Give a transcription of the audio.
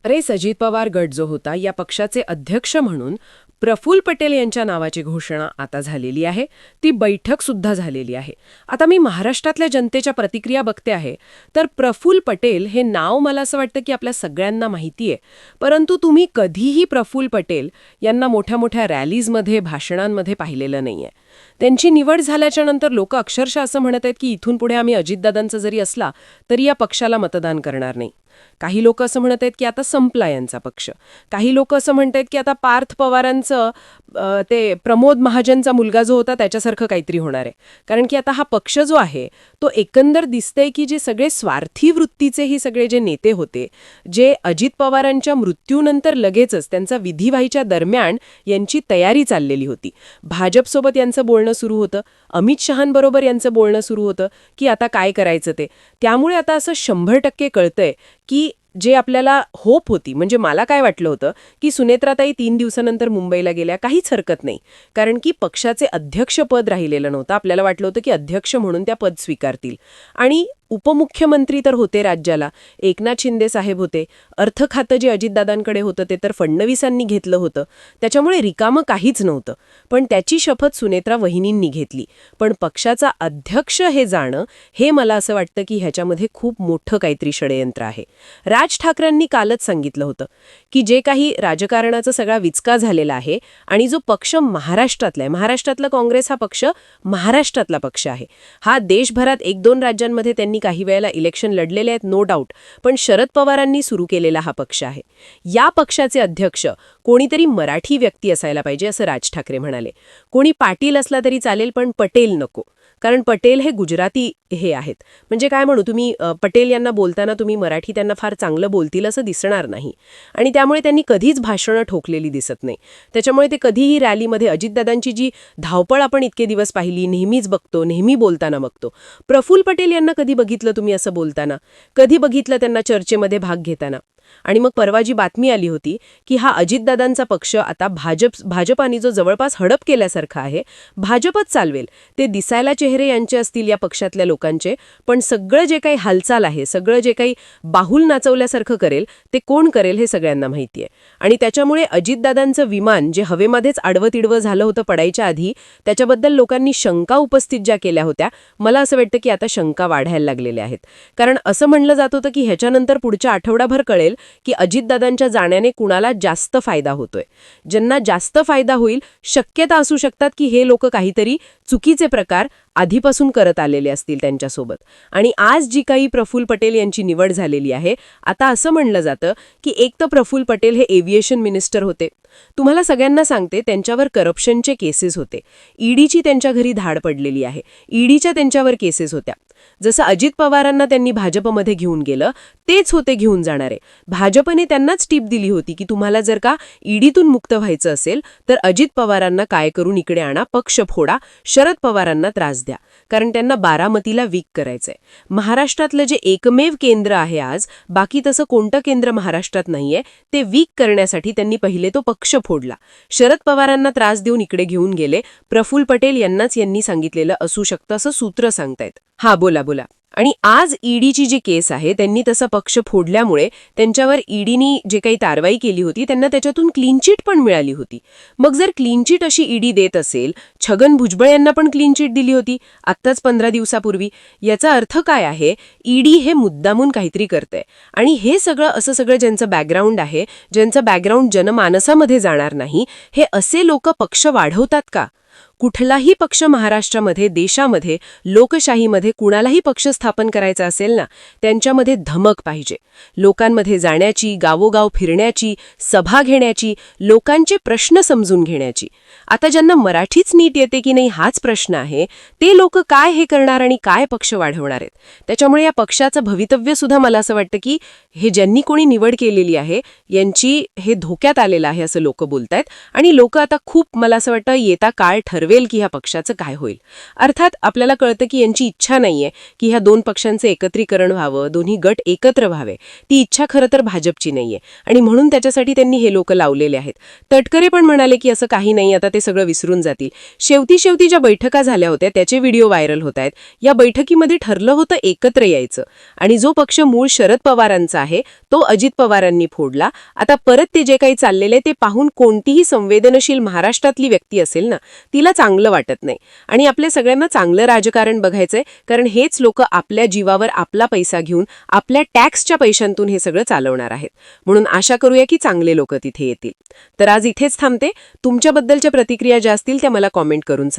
Race Ajit Pawar गट जो होता या पक्षाचे अध्यक्ष म्हणून प्रफुल्ल पटेल यांच्या नावाची घोषणा आता झालेली आहे. ती बैठक सुद्धा झालेली आहे. आता मी महाराष्ट्रातल्या जनतेच्या प्रतिक्रिया बघते आहे तर प्रफुल्ल पटेल हे नाव मला असं वाटतं की आपल्या सगळ्यांना माहिती आहे. परंतु तुम्ही कधीही प्रफुल्ल पटेल यांना मोठ्या मोठ्या रॅलीजमध्ये भाषणांमध्ये पाहिलेलं नाहीये. त्यांची निवड झाल्याच्या नंतर लोक अक्षरशः असं म्हणत आहेत की इथून पुढे आम्ही अजितदादांचा जरी असला तरी या पक्षाला मतदान करणार नाही. काही लोक असं म्हणत आहेत की आता संपला यांचा पक्ष. काही लोक असं म्हणत आहेत की आता पार्थ पवारांचं ते प्रमोद महाजनचा मुलगा जो होता त्याच्यासारखं काहीतरी होणार आहे. कारण की आता हा पक्ष जो आहे तो एकंदर दिसतंय की जे सगळे स्वार्थी वृत्तीचे ही सगळे जे नेते होते, जे अजित पवारांच्या मृत्यूनंतर लगेचच त्यांचा विधी व्हायच्या दरम्यान यांची तयारी चाललेली होती. भाजपसोबत यांचं बोलणं सुरू होतं, अमित शहांबरोबर यांचं बोलणं सुरू होतं की आता काय करायचं ते. त्यामुळे आता असं 100% कळतंय की जे आपल्याला होप होती, म्हणजे मला काय वाटलं होतं की सुनेत्राताई 3 दिवसानंतर मुंबईला गेल्या, काहीच हरकत नाही. कारण की पक्षाचे अध्यक्षपद राहिलेलं नव्हतं. आपल्याला वाटलं होतं की अध्यक्ष म्हणून त्या पद स्वीकारतील. आणि उपमुख्यमंत्री तर होते राज्याला, एकनाथ शिंदे साहेब होते. अर्थ खातं जे अजितदादांकडे होतं ते तर फडणवीसांनी घेतलं होतं. त्याच्यामुळे रिकामं काहीच नव्हतं. पण त्याची शपथ सुनेत्रा वहिनींनी घेतली. पण पक्षाचा अध्यक्ष हे जाणं, हे मला असं वाटतं की ह्याच्यामध्ये खूप मोठं काहीतरी षडयंत्र आहे. राज ठाकरेंनी कालच सांगितलं होतं की जे काही राजकारणाचा सगळा विचका झालेला आहे आणि जो पक्ष महाराष्ट्रातला आहे, महाराष्ट्रातला काँग्रेस हा पक्ष महाराष्ट्रातला पक्ष आहे. हा देशभरात 1-2 राज्यांमध्ये त्यांनी काही वेळेला इलेक्शन लढलेले आहेत, नो डाऊट. पण शरद पवारांनी सुरू केलेला हा पक्ष आहे. या पक्षाचे अध्यक्ष कोणीतरी मराठी व्यक्ती असायला पाहिजे असं राज ठाकरे म्हणाले. कोणी पाटील असला तरी चालेल पण पटेल नको. कारण पटेल हे गुजराती हे आहेत. म्हणजे काय म्हणू, तुम्ही पटेल यांना बोलताना तुम्ही मराठी त्यांना फार चांगलं बोलतील असं दिसणार नाही. आणि त्यामुळे त्यांनी कधीच भाषणं ठोकलेली दिसत नाही. त्याच्यामुळे ते कधीही रॅलीमध्ये अजितदादांची जी धावपळ आपण इतके दिवस पाहिली, नेहमीच बघतो, नेहमी बोलताना बघतो. प्रफुल्ल पटेल यांना कधी बघितलं तुम्ही असं बोलताना? कधी बघितलं त्यांना चर्चेमध्ये भाग घेताना? आणि मग परवा जी बातमी आली होती की हा अजितदादांचा पक्ष आता भाजपाने जो जवळपास हडप केल्यासारखा आहे, भाजपच चालवेल. ते दिसायला चेहरे यांचे असतील या पक्षातल्या लोकांचे, पण सगळं जे काही हालचाल आहे, सगळं जे काही बाहुल नाचवल्यासारखं करेल ते कोण करेल हे सगळ्यांना माहिती आहे. आणि त्याच्यामुळे अजितदादांचं विमान जे हवेमध्येच आडवं तिडवं झालं होतं पडायच्या आधी, त्याच्याबद्दल लोकांनी शंका उपस्थित ज्या केल्या होत्या, मला असं वाटतं की आता शंका वाढायला लागलेल्या आहेत. कारण असं म्हणलं जात होतं की ह्याच्यानंतर पुढच्या आठवडाभर कळेल की अजितदादांच्या जाण्याने कुणाला जास्त फायदा होतोय. ज्यांना जास्त फायदा होईल, शक्यता असू शकतात की हे लोक काहीतरी चुकीचे प्रकार आधीपासून करत आलेले असतील त्यांच्यासोबत. आणि आज जी काही प्रफुल्ल पटेल यांची निवड झालेली आहे, आता असं म्हणलं जातं की एक तर प्रफुल्ल पटेल हे एव्हिएशन मिनिस्टर होते. तुम्हाला सगळ्यांना सांगते, त्यांच्यावर करप्शनचे केसेस होते. ईडीची त्यांच्या घरी धाड पडलेली आहे. ईडीच्या त्यांच्यावर केसेस होत्या. जसं अजित पवारांना त्यांनी भाजपमध्ये घेऊन गेलं, तेच होते घेऊन जाणारे. भाजपने त्यांनाच टीप दिली होती की तुम्हाला जर का ईडीतून मुक्त व्हायचं असेल तर अजित पवारांना काय करून इकडे आणा, पक्ष फोडा, शरद पवारांना त्रास द्या. कारण त्यांना बारामतीला वीक करायचंय. महाराष्ट्रातलं जे एकमेव केंद्र आहे आज, बाकी तसं कोणतं केंद्र महाराष्ट्रात नाहीये, ते वीक करण्यासाठी त्यांनी पहिले तो पक्ष फोडला. शरद पवारांना त्रास देऊन इकडे घेऊन गेले. प्रफुल्ल पटेल यांनाच यांनी सांगितलेलं असू शकतं असं सूत्र सांगतायत. हा, बोला. आणि आज ईडीची जी केस आहे, त्यांनी तसा पक्ष फोडल्यामुळे त्यांच्यावर ईडीनी जे काही कारवाई केली होती त्यांना त्याच्यातून क्लीन चिट पण मिळाली होती. मग जर क्लीन चिट अशी ईडी देत असेल, छगन भुजबळ यांना पण क्लीन चिट दिली होती आत्ताच 15 दिवसापूर्वी, याचा अर्थ काय आहे? ईडी हे मुद्दामून काहीतरी करतंय. आणि हे सगळं ज्यांचं बॅकग्राऊंड आहे, ज्यांचं बॅकग्राऊंड जनमानसामध्ये जाणार नाही, हे असे लोक पक्ष वाढवतात का? कुठलाही पक्ष महाराष्ट्रामध्ये, देशामध्ये, लोकशाहीमध्ये कुणालाही पक्ष स्थापन करायचा असेल ना, त्यांच्यामध्ये धमक पाहिजे. लोकांमध्ये जाण्याची, गावोगाव फिरण्याची, सभा घेण्याची, लोकांचे प्रश्न समजून घेण्याची. आता ज्यांना मराठीच नीट येते की नाही हाच प्रश्न आहे, ते लोक काय हे करणार आणि काय पक्ष वाढवणार आहेत? त्याच्यामुळे या पक्षाचं भवितव्य सुद्धा मला असं वाटतं की हे ज्यांनी कोणी निवड केलेली आहे यांची हे धोक्यात आलेलं आहे असं लोक बोलतायत. आणि लोक आता खूप, मला असं वाटतं, येता काळ काय ठरवेल की ह्या पक्षाचं काय होईल. अर्थात आपल्याला कळतं की यांची इच्छा नाहीये की ह्या दोन पक्षांचं एकत्रीकरण व्हावं, दोन्ही गट एकत्र व्हावे. ती इच्छा खरं तर भाजपची नाहीये आणि म्हणून त्याच्यासाठी त्यांनी हे लोक लावलेले आहेत. तटकरे पण म्हणाले की असं काही नाही, आता ते सगळं विसरून जातील. शेवटी ज्या बैठका झाल्या होत्या त्याचे व्हिडिओ व्हायरल होत आहेत. या बैठकीमध्ये ठरलं होतं एकत्र यायचं आणि जो पक्ष मूळ शरद पवारांचा आहे तो अजित पवारांनी फोडला. आता परत ते जे काही चाललेले ते पाहून कोणतीही संवेदनशील महाराष्ट्रातली व्यक्ती असेल ना, तिला चांगलं वाटत नाही. आणि आपल्या सगळ्यांना चांगलं राजकारण बघायचंय, कारण हेच लोक आपल्या जीवावर आपला पैसा घेऊन आपल्या टॅक्सच्या पैशांतून हे सगळं चालवणार आहेत. म्हणून आशा करूया की चांगले लोक तिथे येतील. तर आज इथेच थांबते. तुमच्याबद्दलच्या प्रतिक्रिया ज्या असतील त्या मला कॉमेंट करून सांगा.